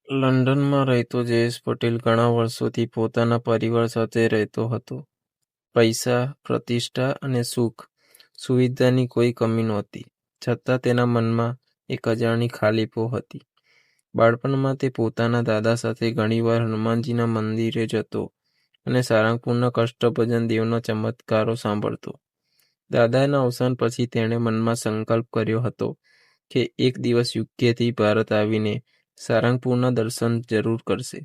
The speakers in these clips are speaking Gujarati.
લંડનમાં રહેતો જયેશ પટેલ ઘણા વર્ષોથી પોતાના પરિવાર સાથે રહેતો હતો. પૈસા, પ્રતિષ્ઠા અને સુખ સુવિધાની કોઈ કમી નહોતી, છતાં તેના મનમાં એક અજાણી ખાલીપો હતી. બાળપણમાં તે પોતાના દાદા સાથે ઘણીવાર હનુમાનજીના મંદિરે જતો અને સારંગપુરના કષ્ટભંજન દેવના ચમત્કારો સાંભળતો. દાદાના અવસાન પછી તેણે મનમાં સંકલ્પ કર્યો હતો કે એક દિવસ યુકેથી ભારત આવીને સારંગપુરના દર્શન જરૂર કરશે.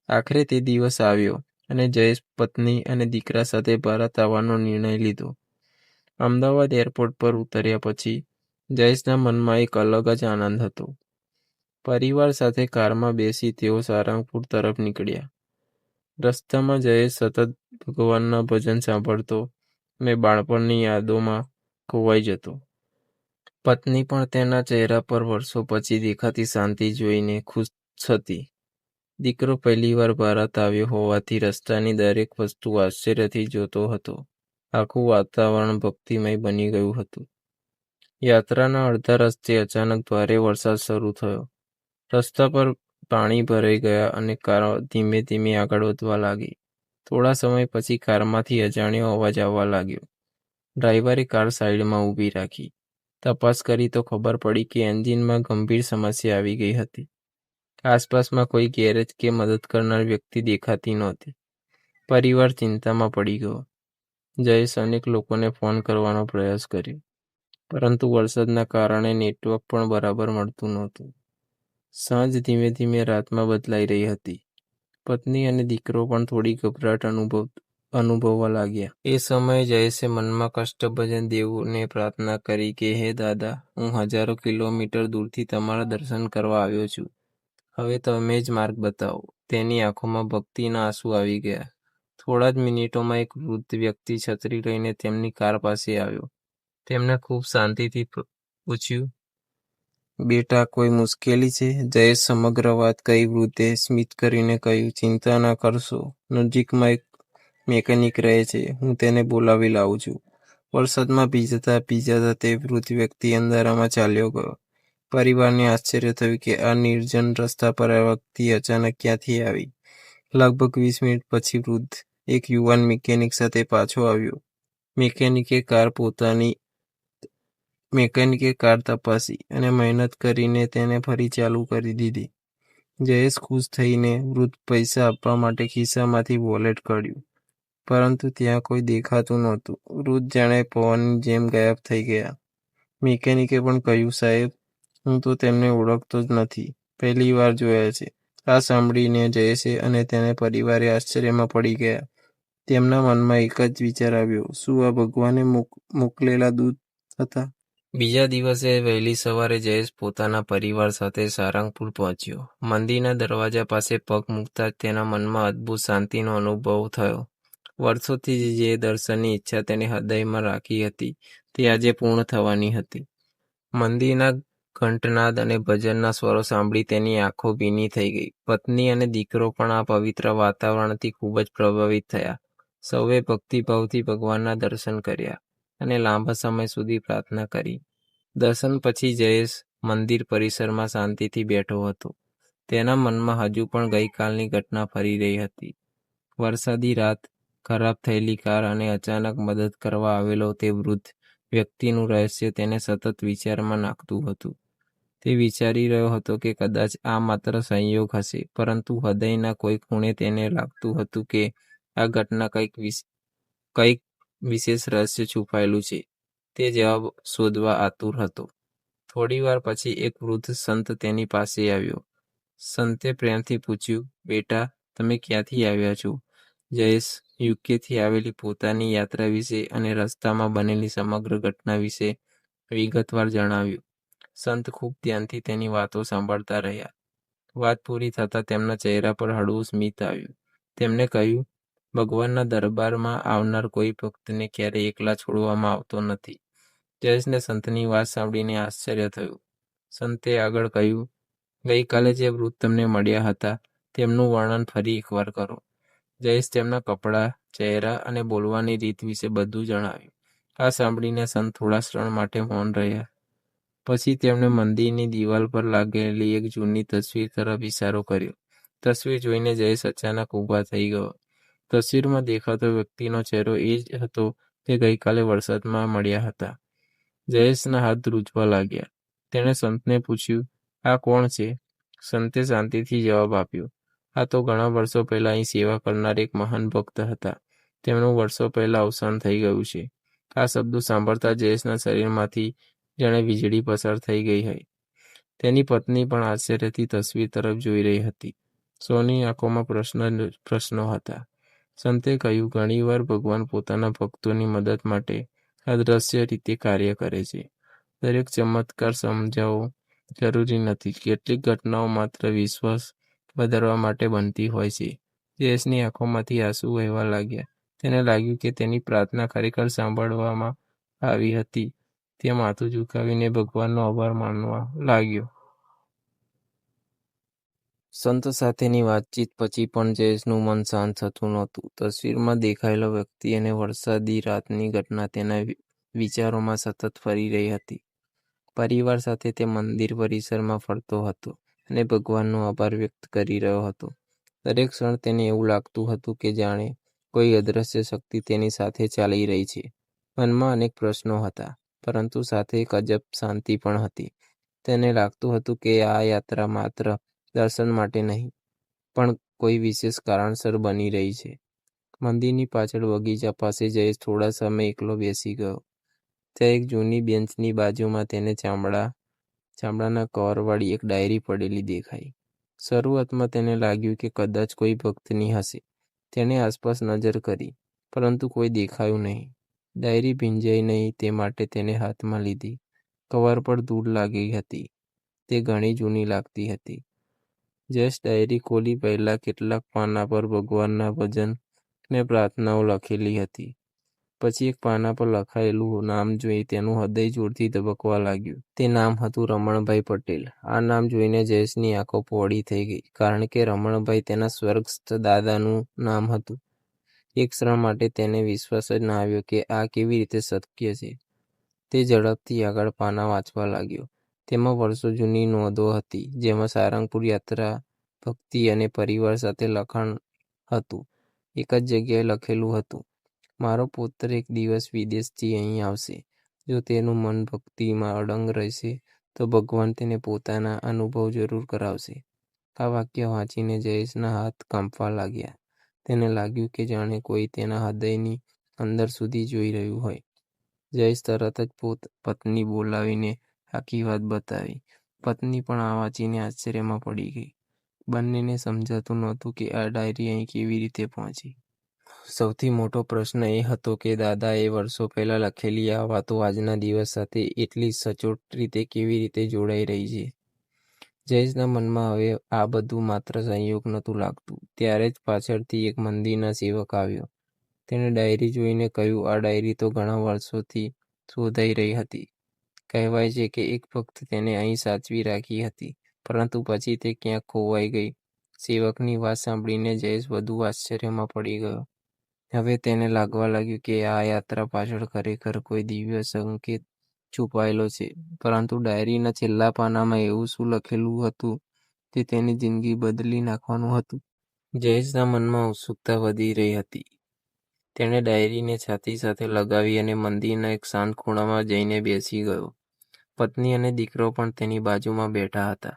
આખરે તે દિવસ આવ્યો અને જયેશ પત્ની અને દીકરા સાથે ભારત આવવાનો નિર્ણય લીધો. અમદાવાદ એરપોર્ટ પર ઉતર્યા પછી જયેશના મનમાં એક અલગ જ આનંદ હતો. પરિવાર સાથે કારમાં બેસી તેઓ સારંગપુર તરફ નીકળ્યા. રસ્તામાં જયેશ સતત ભગવાનના ભજન સાંભળતો અને બાળપણની યાદોમાં ખોવાઈ જતો. પત્ની પણ તેના ચહેરા પર વર્ષો પછી દેખાતી શાંતિ જોઈને ખુશ હતી. દીકરો પહેલીવાર ભારત આવ્યો હોવાથી રસ્તાની દરેક વસ્તુ આશ્ચર્યથી જોતો હતો. આખું વાતાવરણ ભક્તિમય બની ગયું હતું. યાત્રાના અડધા રસ્તે અચાનક ભારે વરસાદ શરૂ થયો. રસ્તા પર પાણી ભરાઈ ગયા અને કાર ધીમે ધીમે આગળ વધવા લાગી. થોડા સમય પછી કારમાંથી અજાણ્યો અવાજ આવવા લાગ્યો. ડ્રાઈવરે કાર સાઈડમાં ઊભી રાખી. તપાસ કરી તો ખબર પડી કે એન્જિનમાં ગંભીર સમસ્યા આવી ગઈ હતી. આસપાસમાં કોઈ ગેરેજ કે મદદ કરનાર વ્યક્તિ દેખાતી નહોતી. પરિવાર ચિંતામાં પડી ગયો. જયેશ અનેક લોકોને ફોન કરવાનો પ્રયાસ કર્યો, પરંતુ વરસાદના કારણે નેટવર્ક પણ બરાબર મળતું નહોતું. સાંજ ધીમે ધીમે રાતમાં બદલાઈ રહી હતી. પત્ની અને દીકરો પણ થોડી ગભરાટ અનુભવવા લાગ્યા. એ સમયે જયેશે મનમાં કષ્ટભંજન દેવને પ્રાર્થના કરી કે હે દાદા, હું હજારો કિલોમીટર દૂરથી તમારા દર્શન કરવા આવ્યો છું. હવે તમે જ માર્ગ બતાવો. તેની આંખોમાં ભક્તિના આંસુ આવી ગયા. થોડા જ મિનિટોમાં એક વૃદ્ધ વ્યક્તિ છત્રી લઈને તેમની કાર પાસે આવ્યો. તેમણે ખૂબ શાંતિથી પૂછ્યું, બેટા, કોઈ મુશ્કેલી છે? જયેશ સમગ્ર વાત કહી. વૃદ્ધે સ્મિત કરીને કહ્યું, ચિંતા ના કરશો, નજીકમાં એક મેકેનિક રહે છે, હું તેને બોલાવી લાવું છું. વરસાદમાં ભીંજાતા તે વૃદ્ધ વ્યક્તિ અંધારામાં ચાલ્યો ગયો. પરિવારને આશ્ચર્ય થયું કે આ નિર્જન રસ્તા પર આ વ્યક્તિ અચાનક ક્યાંથી આવી. લગભગ 20 મિનિટ પછી વૃદ્ધ એક યુવાન મિકેનિક સાથે પાછો આવ્યો. મેકેનિકે કાર તપાસી અને મહેનત કરીને તેને ફરી ચાલુ કરી દીધી. જયેશ ખુશ થઈને વૃદ્ધ પૈસા આપવા માટે ખિસ્સામાંથી વોલેટ કાઢ્યું, પરંતુ ત્યાં કોઈ દેખાતું નહોતું. વૃદ્ધ જાણે પવનની જેમ ગાયબ થઈ ગયા. મિકેનિકે પણ કહ્યું, સાહેબ, હું તો તેમને ઓળખતો જ નથી, પહેલી વાર જોયા છે. આ સાંભળીને જયેશે અને તેના પરિવારે આશ્ચર્યમાં પડી ગયા. તેમના મનમાં એક જ વિચાર આવ્યો, શું આ ભગવાને મોકલેલા દૂત હતા? બીજા દિવસે વહેલી સવારે જયેશ પોતાના પરિવાર સાથે સારંગપુર પહોંચ્યો. મંદિરના દરવાજા પાસે પગ મૂકતા જ તેના મનમાં અદ્ભુત શાંતિનો અનુભવ થયો. વર્ષોથી જે દર્શનની ઈચ્છા તેણે હૃદયમાં રાખી હતી, તે આજે પૂર્ણ થવાની હતી. મંદિરના ઘંટનાદ અને ભજનના સ્વરો સાંભળી તેની આંખો ભીની થઈ ગઈ. પત્ની અને દીકરો પણ આ પવિત્ર વાતાવરણથી ખૂબ જ પ્રભાવિત થયા. સૌએ ભક્તિભાવથી ભગવાનના દર્શન કર્યા અને લાંબા સમય સુધી પ્રાર્થના કરી. દર્શન પછી જયેશ મંદિર પરિસરમાં શાંતિથી બેઠો હતો. તેના મનમાં હજુ પણ ગઈકાલની ઘટના ફરી રહી હતી. વરસાદી રાત, ખરાબ થયેલી કાર અને અચાનક મદદ કરવા આવેલો તે વૃદ્ધ વ્યક્તિનું રહસ્ય તેને સતત વિચારમાં નાખતું હતું. તે વિચારી રહ્યો હતો કે કદાચ આ માત્ર સંયોગ હશે, પરંતુ હૃદયના કોઈ ખૂણે તેને લાગતું હતું કે આ ઘટના કંઈક વિશેષ રહસ્ય છુપાયેલું છે. તે જવાબ શોધવા આતુર હતો. થોડીવાર પછી એક વૃદ્ધ સંત તેની પાસે આવ્યો. સંતે પ્રેમથી પૂછ્યું, બેટા, તમે ક્યાંથી આવ્યા છો? જયેશ યુકેથી આવેલી પોતાની યાત્રા વિશે અને રસ્તામાં બનેલી સમગ્ર ઘટના વિશે વિગતવાર જણાવ્યું. સંત ખૂબ ધ્યાનથી તેની વાતો સાંભળતા રહ્યા. વાત પૂરી થતાં તેમના ચહેરા પર હળવું સ્મિત આવ્યું. તેમણે કહ્યું, ભગવાનના દરબારમાં આવનાર કોઈ ભક્તને ક્યારેય એકલા છોડવામાં આવતો નથી. જયેશને સંતની વાત સાંભળીને આશ્ચર્ય થયું. સંતે આગળ કહ્યું, ગઈકાલે જે વૃદ્ધ તમને મળ્યા હતા, તેમનું વર્ણન ફરી એકવાર કરો. જયેશ તેમના કપડાં, ચહેરા અને બોલવાની રીત વિશે બધું જણાવ્યું. આ સાંભળીને સંત થોડા ક્ષણ માટે મૌન રહ્યા. પછી તેમણે મંદિરની દિવાલ પર લાગેલી એક જૂની તસવીર તરફ ઇશારો કર્યો. તસવીર જોઈને જયેશ અચાનક ઊભા થઈ ગયો. તસવીરમાં દેખાતો વ્યક્તિનો ચહેરો એ જ હતો તે ગઈકાલે વરસાદમાં મળ્યા હતા. જયેશના હાથ ધ્રુજવા લાગ્યા. તેણે સંતને પૂછ્યું, આ કોણ છે? સંતે શાંતિથી જવાબ આપ્યો, આ તો ઘણા વર્ષો પહેલા અહીં સેવા કરનાર એક મહાન ભક્ત હતા. તેમનું વર્ષો પહેલા અવસાન થઈ ગયું છે. આ શબ્દો સાંભળતા જયેશના શરીરમાંથી જાણે વીજળી પસાર થઈ ગઈ હોય. તેની પત્ની પણ આશ્ચર્યથી તસવીર તરફ જોઈ રહી હતી. સૌની આંખોમાં પ્રશ્નો હતા. સંતે કહ્યું, ઘણીવાર ભગવાન પોતાના ભક્તોની મદદ માટે અદ્રશ્ય રીતે કાર્ય કરે છે. દરેક ચમત્કાર સમજાવવો જરૂરી નથી. કેટલીક ઘટનાઓ માત્ર વિશ્વાસ વધારવા માટે બનતી હોય છે. જયેશની આંખોમાંથી આંસુ વહેવા લાગ્યા. તેને લાગ્યું કે તેની પ્રાર્થના ખરેખર સાંભળવામાં આવી હતી. તે માથું ઝુકાવીને ભગવાનનો આભાર માનવા લાગ્યો. સંત સાથેની વાતચીત પછી પણ જયેશનું મન શાંત થતું નહોતું. તસવીરમાં દેખાયેલો વ્યક્તિ અને વરસાદી રાતની ઘટના તેના વિચારોમાં સતત ફરી રહી હતી. પરિવાર સાથે તે મંદિર પરિસરમાં ફરતો હતો અને ભગવાનનો આભાર વ્યક્ત કરી રહ્યો હતો. દરેક ક્ષણ તેને એવું લાગતું હતું કે જાણે કોઈ અદ્રશ્ય શક્તિ તેની સાથે ચાલી રહી છે. મનમાં અનેક પ્રશ્નો હતા, પરંતુ સાથે એક અજબ શાંતિ પણ હતી. તેને લાગતું હતું કે આ યાત્રા માત્ર દર્શન માટે નહીં, પણ કોઈ વિશેષ કારણસર બની રહી છે. મંદિરની પાછળ બગીચા પાસે જયેશ થોડા સમય એકલો બેસી ગયો. ત્યાં એક જૂની બેન્ચની બાજુમાં તેને ચામડાના કવરવાળી એક ડાયરી પડેલી દેખાઈ. શરૂઆતમાં તેને લાગ્યું કે કદાચ કોઈ ભક્તની હશે. તેણે આસપાસ નજર કરી, પરંતુ કોઈ દેખાયું નહીં. ડાયરી ભીંજાય નહીં તે માટે તેને હાથમાં લીધી. કવર પર ધૂળ લાગી હતી. તે ઘણી જૂની લાગતી હતી. જયેશ ડાયરી ખોલી પહેલા કેટલાક પાના પર ભગવાનના ભજન ને પ્રાર્થનાઓ લખેલી હતી. પછી એક પાના પર લખાયેલું નામ જોઈ તેનું હૃદય જોરથી ધબકવા લાગ્યું. તે નામ હતું રમણભાઈ પટેલ. આ નામ જોઈને જયેશની આંખો પહોળી થઈ ગઈ, કારણ કે રમણભાઈ તેના સ્વર્ગસ્થ દાદાનું નામ હતું. એક ક્ષણ માટે તેને વિશ્વાસ જ ના આવ્યો કે આ કેવી રીતે શક્ય છે. તે ઝડપથી આગળ પાના વાંચવા લાગ્યો. તેમાં વર્ષો જૂની નોંધો હતી, જેમાં સારંગપુર યાત્રા, ભક્તિ અને પરિવાર સાથે લખાણ હતું. એક જ જગ્યાએ લખેલું હતું, મારો પુત્ર એક દિવસ વિદેશથી અહીં આવશે. જો તેનું મન ભક્તિમાં અડંગ રહેશે તો ભગવાન તેને પોતાના અનુભવ જરૂર કરાવશે. આ વાક્ય વાંચીને જયેશના હાથ કાંપવા લાગ્યા. તેને લાગ્યું કે જાણે કોઈ તેના હૃદયની અંદર સુધી જોઈ રહ્યું હોય. જયેશ તરત જ પત્ની બોલાવીને આખી વાત બતાવી. પત્ની પણ આ વાંચીને આશ્ચર્યમાં પડી ગઈ. બંનેને સમજાતું નહોતું કે આ ડાયરી અહીં કેવી રીતે પહોંચી. સૌથી મોટો પ્રશ્ન એ હતો કે દાદાએ વર્ષો પહેલા લખેલી આ વાતો આજના દિવસ સાથે એટલી સચોટ રીતે કેવી રીતે જોડાઈ રહી છે. જયેશના મનમાં હવે આ બધું માત્ર સંયોગ નહોતું લાગતું. ત્યારે જ પાછળથી એક મંદિરના સેવક આવ્યો. તેણે ડાયરી જોઈને કહ્યું, આ ડાયરી તો ઘણા વર્ષોથી શોધાઈ રહી હતી. કહેવાય છે કે એક ભક્ત તેને અહીં સાચવી રાખી હતી, પરંતુ પછી તે ક્યાંક ખોવાઈ ગઈ. સેવકની વાત સાંભળીને જયેશ વધુ આશ્ચર્યમાં પડી ગયો. હવે તેને લાગવા લાગ્યું કે આ યાત્રા પાછળ ખરેખર કોઈ દિવ્ય સંકેત છુપાયેલો છે. પરંતુ ડાયરીના છેલ્લા પાનામાં એવું શું લખેલું હતું જે તેની જિંદગી બદલી નાખવાનું હતું? જયેશના મનમાં ઉત્સુકતા વધી રહી હતી. તેણે ડાયરીને છાતી સાથે લગાવી અને મંદિરના એક શાંત ખૂણામાં જઈને બેસી ગયો. પત્ની અને દીકરો પણ તેની બાજુમાં બેઠા હતા.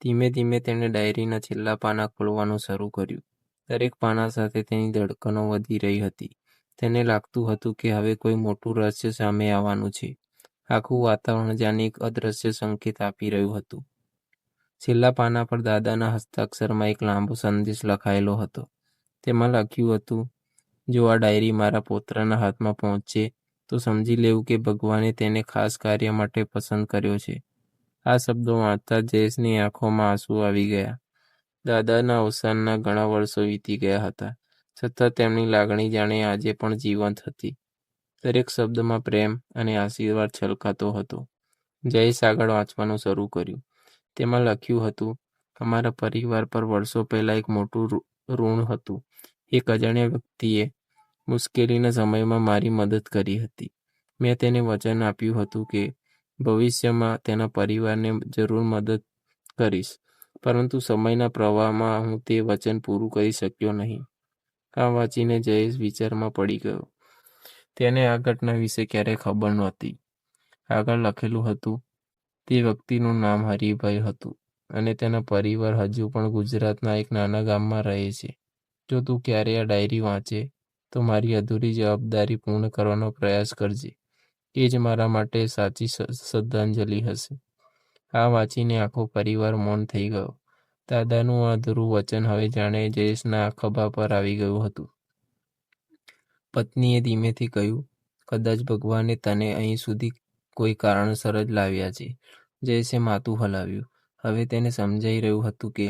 ધીમે ધીમે તેણે ડાયરીના છેલ્લા પાના ખોલવાનું શરૂ કર્યું. દરેક પાના સાથે તેની ધડકનો વધી રહી હતી. તેને લાગતું હતું કે હવે કોઈ મોટું રહસ્ય સામે આવવાનું છે. આખું વાતાવરણ જાણે એક અદ્રશ્ય સંકેત આપી રહ્યું હતું. છેલ્લા પાના પર દાદાના હસ્તાક્ષરમાં એક લાંબો સંદેશ લખાયેલો હતો. તેમાં લખ્યું હતું, જો આ ડાયરી મારા પૌત્રના હાથમાં પહોંચે તો સમજી લેવું કે ભગવાને તેને ખાસ કાર્ય માટે પસંદ કર્યો છે. આ શબ્દો વાંચતા જયેશની આંખોમાં આંસુ આવી ગયા. દાદાના અવસાનના ઘણા વર્ષો વીતી ગયા હતા, છતાં તેમની લાગણી જાણે આજે પણ જીવંત હતી. દરેક શબ્દમાં પ્રેમ અને આશીર્વાદ છલકાતો હતો. જયેશ આગળ વાંચવાનું શરૂ કર્યું. તેમાં લખ્યું હતું, અમારા પરિવાર પર વર્ષો પહેલા એક મોટું ઋણ હતું. એક અજાણ્યા વ્યક્તિએ મુશ્કેલીના સમયમાં મારી મદદ કરી હતી. મેં તેને વચન આપ્યું હતું કે ભવિષ્યમાં તેના પરિવારને જરૂર મદદ કરીશ, પરંતુ સમયના પ્રવાહમાં હું તે વચન પૂરું કરી શક્યો નહીં. આ વાંચીને જયેશ વિચારમાં પડી ગયો. તેને આ ઘટના વિશે ક્યારેય ખબર નહોતી. આગળ લખેલું હતું, તે વ્યક્તિનું નામ હરિભાઈ હતું અને તેના પરિવાર હજુ પણ ગુજરાતના એક નાના ગામમાં રહે છે. જો તું ક્યારેય આ ડાયરી વાંચે તો મારી અધૂરી જવાબદારી પૂર્ણ કરવાનો પ્રયાસ કરજે. એ જ મારા માટે સાચી શ્રદ્ધાંજલિ હશે. આ વાંચીને આખો પરિવાર મૌન થઈ ગયો. દાદાનું આ અધૂરું વચન હવે જાણે જયેશના ખભા પર આવી ગયું હતું. પત્નીએ ધીમેથી કહ્યું, કદાચ ભગવાને તને અહીં સુધી કોઈ કારણસર જ લાવ્યા છે. જયેશે માથું હલાવ્યું. હવે તેને સમજાઈ રહ્યું હતું કે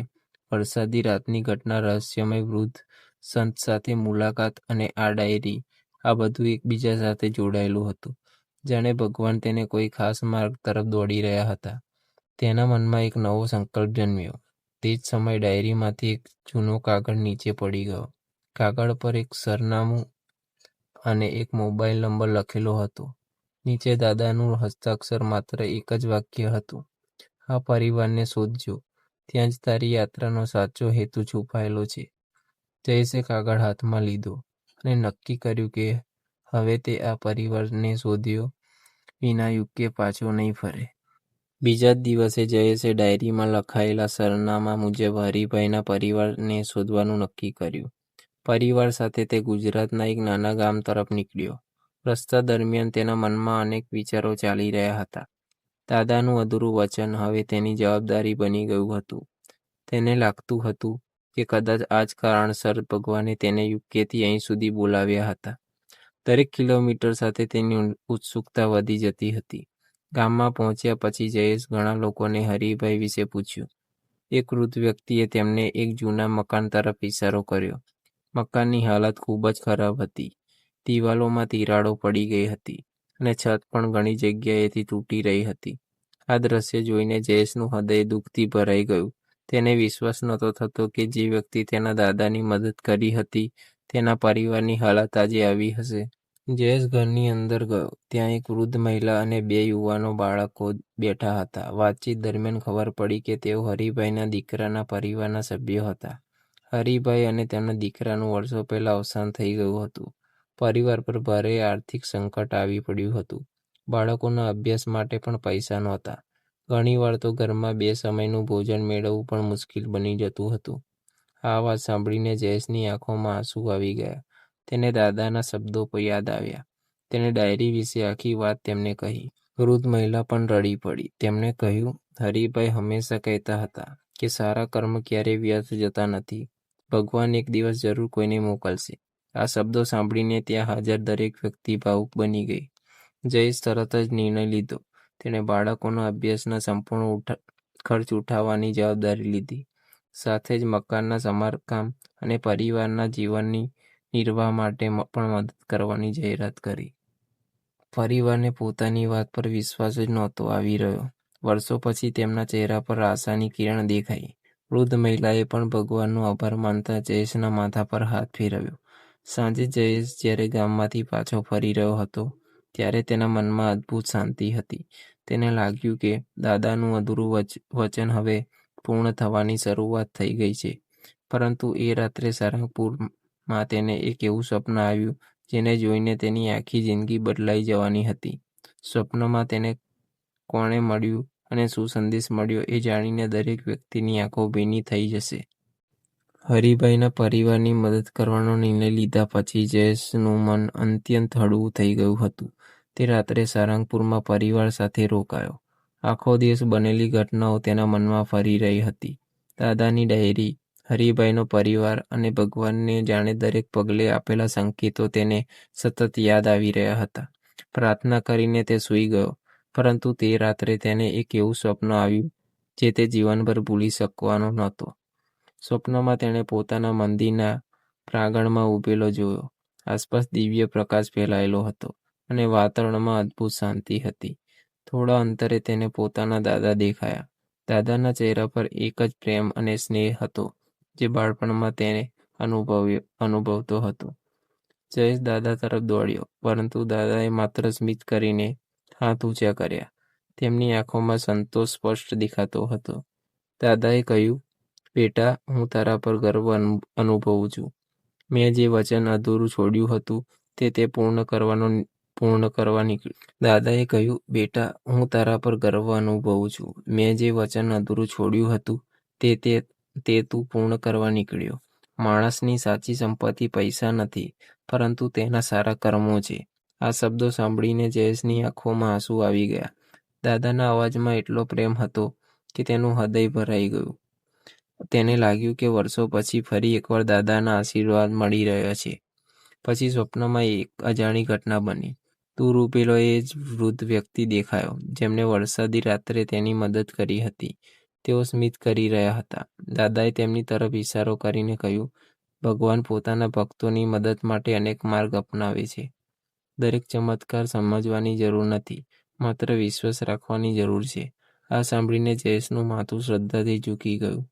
વરસાદી રાતની ઘટના, રહસ્યમય વૃદ્ધ સંત સાથે મુલાકાત અને આ ડાયરી, આ બધું એકબીજા સાથે જોડાયેલું હતું. જાણે ભગવાન તેને કોઈ ખાસ માર્ગ તરફ દોડી રહ્યા હતા. તેના મનમાં એક નવો સંકલ્પ જન્મ્યો. તે જ સમયે ડાયરીમાંથી એક જૂનો કાગળ નીચે પડી ગયો. કાગળ પર એક સરનામું અને એક મોબાઈલ નંબર લખેલો હતો. નીચે દાદાનું હસ્તાક્ષર માત્ર એક જ વાક્ય હતું, આ પરિવારને શોધજો, ત્યાં જ તારી યાત્રાનો સાચો હેતુ છુપાયેલો છે. જયેશે કાગળ હાથમાં લીધો અને નક્કી કર્યું કે હવે તે આ પરિવારને શોધ્યો વિના યુકે પાછો નહીં ફરે. બીજા જ દિવસે જયેશે ડાયરીમાં લખાયેલા સરનામા મુજબ હરિભાઈના પરિવારને શોધવાનું નક્કી કર્યું. પરિવાર સાથે તે ગુજરાતના એક નાના ગામ તરફ નીકળ્યો. રસ્તા દરમિયાન તેના મનમાં અનેક વિચારો ચાલી રહ્યા હતા. દાદાનું અધૂરું વચન હવે તેની જવાબદારી બની ગયું હતું. તેને લાગતું હતું કે કદાચ આ જ કારણસર ભગવાને તેને યુકેથી અહીં સુધી બોલાવ્યા હતા. દરેક કિલોમીટર સાથે તેની ઉત્સુકતા વધી જતી હતી. ગામમાં પહોંચ્યા પછી જયેશ ઘણા લોકોને હરિભાઈ વિશે પૂછ્યું. એક વૃદ્ધ વ્યક્તિએ તેમને એક જૂના મકાન તરફ ઇશારો કર્યો. મકાનની હાલત ખૂબ જ ખરાબ હતી. દિવાલોમાં તિરાડો પડી ગઈ હતી અને છત પણ ઘણી જગ્યાએથી તૂટી રહી હતી. આ દ્રશ્ય જોઈને જયેશનું હૃદય દુઃખથી ભરાઈ ગયું. તેને વિશ્વાસ નહોતો થતો કે જે વ્યક્તિ તેના દાદાની મદદ કરી હતી તેના પરિવારની હાલત આજે આવી હશે. જયેશ ઘરની અંદર ગયો. ત્યાં એક વૃદ્ધ મહિલા અને બે યુવાનો બાળકો બેઠા હતા. વાતચીત દરમિયાન ખબર પડી કે તેઓ હરિભાઈના દીકરાના પરિવારના સભ્યો હતા. હરિભાઈ અને તેમના દીકરાનું વર્ષો પહેલા અવસાન થઈ ગયું હતું. પરિવાર પર ભારે આર્થિક સંકટ આવી પડ્યું હતું. બાળકોના અભ્યાસ માટે પણ પૈસા નહોતા. ઘણીવાર તો ઘરમાં બે સમયનું ભોજન મેળવવું પણ મુશ્કેલ બની જતું હતું. આ વાત સાંભળીને જયેશની આંખોમાં આંસુ આવી ગયા. તેને દાદાના શબ્દો યાદ આવ્યા. તેણે ડાયરી વિશે આખી વાત તેમને કહી. વૃદ્ધ મહિલા પણ રડી પડી. તેમણે કહ્યું, હરિભાઈ હંમેશા કહેતા હતા કે સારા કર્મ ક્યારેય વ્યર્થ જતા નથી. ભગવાન એક દિવસ જરૂર કોઈને મોકલશે. આ શબ્દો સાંભળીને ત્યાં હાજર દરેક વ્યક્તિ ભાવુક બની ગઈ. જયેશ તરત જ નિર્ણય લીધો. તેણે બાળકોના અભ્યાસના સંપૂર્ણ ખર્ચ ઉઠાવવાની જવાબદારી લીધી. સાથે જ મકાનના સમારકામ અને પરિવારના જીવનની નિર્વાહ માટે પણ મદદ કરવાની જાહેરાત કરી. પરિવારને પોતાની વાત પર વિશ્વાસ જ નહોતો આવી રહ્યો. વર્ષો પછી તેમના ચહેરા પર આશાની કિરણ દેખાઈ. વૃદ્ધ મહિલાએ પણ ભગવાનનો આભાર માનતા જયેશના માથા પર હાથ ફેરવ્યો. સાંજે જયેશ જ્યારે ગામમાંથી પાછો ફરી રહ્યો હતો ત્યારે તેના મનમાં અદ્ભુત શાંતિ હતી. તેને લાગ્યું કે દાદાનું અધૂરું વચન હવે પૂર્ણ થવાની શરૂઆત થઈ ગઈ છે. પરંતુ એ રાત્રે સારંગપુરમાં તેને એક એવું સ્વપ્ન આવ્યું જેને જોઈને તેની આખી જિંદગી બદલાઈ જવાની હતી. સ્વપ્નમાં તેને કોણે મળ્યું અને શું સંદેશ મળ્યો એ જાણીને દરેક વ્યક્તિની આંખો ભીની થઈ જશે. હરિભાઈના પરિવારની મદદ કરવાનો નિર્ણય લીધા પછી જયેશનું મન અત્યંત હળવું થઈ ગયું હતું. તે રાત્રે સારંગપુરમાં પરિવાર સાથે રોકાયો. આખો દિવસ બનેલી ઘટનાઓ તેના મનમાં ફરી રહી હતી. દાદાની ડાયરી, હરિભાઈનો પરિવાર અને ભગવાનને જાણે દરેક પગલે આપેલા સંકેતો તેને સતત યાદ આવી રહ્યા હતા. પ્રાર્થના કરીને તે સૂઈ ગયો, પરંતુ તે રાત્રે તેને એક એવું સ્વપ્ન આવ્યું જે તે જીવનભર ભૂલી શકવાનો નહોતો. સ્વપ્નમાં તેણે પોતાના મંદિરના પ્રાંગણમાં ઊભેલો જોયો. આસપાસ દિવ્ય પ્રકાશ ફેલાયેલો હતો અને વાતાવરણમાં અદ્ભુત શાંતિ હતી. થોડા અંતરે તેને પોતાના દાદા દેખાયા. દાદાના ચહેરા પર એક જ પ્રેમ અને સ્નેહ હતો જે બાળપણમાં તેને અનુભવતો હતો. જયેશ દાદા તરફ દોડ્યો, પરંતુ દાદાએ માત્ર સ્મિત કરીને હાથ ઊંચા કર્યા. તેમની આંખોમાં સંતોષ સ્પષ્ટ દેખાતો હતો. દાદાએ કહ્યું, બેટા, હું તારા પર ગર્વ અનુભવું છું. મેં જે વચન અધૂરું છોડ્યું હતું તે પૂર્ણ કરવા નીકળ્યો. દાદાએ કહ્યું, બેટા, હું તારા પર ગર્વ અનુભવું છું. મેં જે વચન અધૂરું છોડ્યું હતું તે તું પૂર્ણ કરવા નીકળ્યો. માણસની સાચી સંપત્તિ પૈસા નથી, પરંતુ તેના સારા કર્મો છે. આ શબ્દો સાંભળીને જયેશની આંખોમાં આંસુ આવી ગયા. દાદાના અવાજમાં એટલો પ્રેમ હતો કે તેનું હૃદય ભરાઈ ગયું. તેને લાગ્યું કે વર્ષો પછી ફરી એકવાર દાદાના આશીર્વાદ મળી રહ્યા છે. પછી સ્વપ્નમાં એક અજાણી ઘટના બની. દૂર ઊભેલો એ જ વૃદ્ધ વ્યક્તિ દેખાયો, જેમણે વરસાદી રાત્રે તેની મદદ કરી હતી. તેઓ સ્મિત કરી રહ્યા હતા. દાદાએ તેમની તરફ ઇશારો કરીને કહ્યું, ભગવાન પોતાના ભક્તોની મદદ માટે અનેક માર્ગ અપનાવે છે. દરેક ચમત્કાર સમજવાની જરૂર નથી, માત્ર વિશ્વાસ રાખવાની જરૂર છે. આ સાંભળીને જયેશનું માથું શ્રદ્ધાથી ઝૂકી ગયું.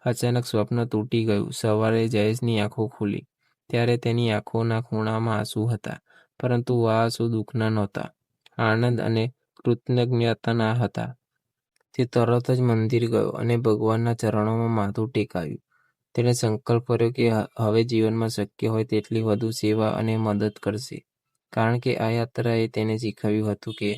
અચાનક સ્વપ્ન તૂટી ગયું. સવારે જયેશની આંખો ખુલી ત્યારે તેની આંખોના ખૂણામાં આંસુ હતા, પરંતુ આ આંસુ દુઃખના નહોતા, આનંદ અને કૃતજ્ઞતાના હતા. તે તરત જ મંદિર ગયો અને ભગવાનના ચરણોમાં માથું ટેકાવ્યું. તેણે સંકલ્પ કર્યો કે હવે જીવનમાં શક્ય હોય તેટલી વધુ સેવા અને મદદ કરશે, કારણ કે આ યાત્રાએ તેને શીખવ્યું હતું કે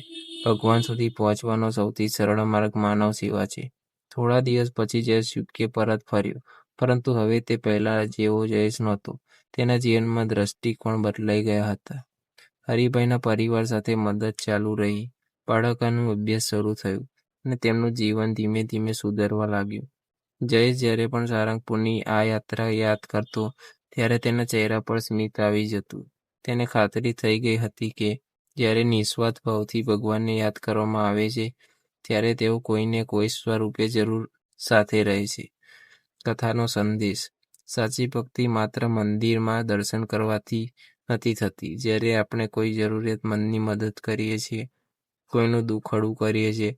ભગવાન સુધી પહોંચવાનો સૌથી સરળ માર્ગ માનવ સેવા છે. થોડા દિવસ પછી જયેશ યુકે પરત ફર્યો, પરંતુ હવે તે પહેલા જેવો જયેશ નહોતો. તેના જીવનમાં દ્રષ્ટિકોણ બદલાઈ ગયા હતા. હરિભાઈના પરિવાર સાથે મદદ ચાલુ રહી, બાળકોનો અભ્યાસ શરૂ થયો અને તેમનું જીવન ધીમે ધીમે સુધરવા લાગ્યું. જયેશ જ્યારે પણ સારંગપુરની આ યાત્રા યાદ કરતો ત્યારે તેના ચહેરા પર સ્મિત આવી જતું. તેને ખાતરી થઈ ગઈ હતી કે જ્યારે નિસ્વાર્થ ભાવથી ભગવાનને યાદ કરવામાં આવે છે ત્યારે તેઓ કોઈને કોઈ સ્વરૂપે જરૂર સાથે રહે છે. કથાનો સંદેશ: સાચી ભક્તિ માત્ર મંદિરમાં દર્શન કરવાથી નથી થતી. જ્યારે આપણે કોઈ જરૂરિયાતમંદની મદદ કરીએ છીએ, કોઈનું દુઃખ હળવું કરીએ છીએ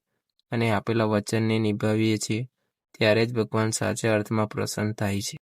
અને આપેલા વચનને નિભાવીએ છીએ, ત્યારે જ ભગવાન સાચા અર્થમાં પ્રસન્ન થાય છે.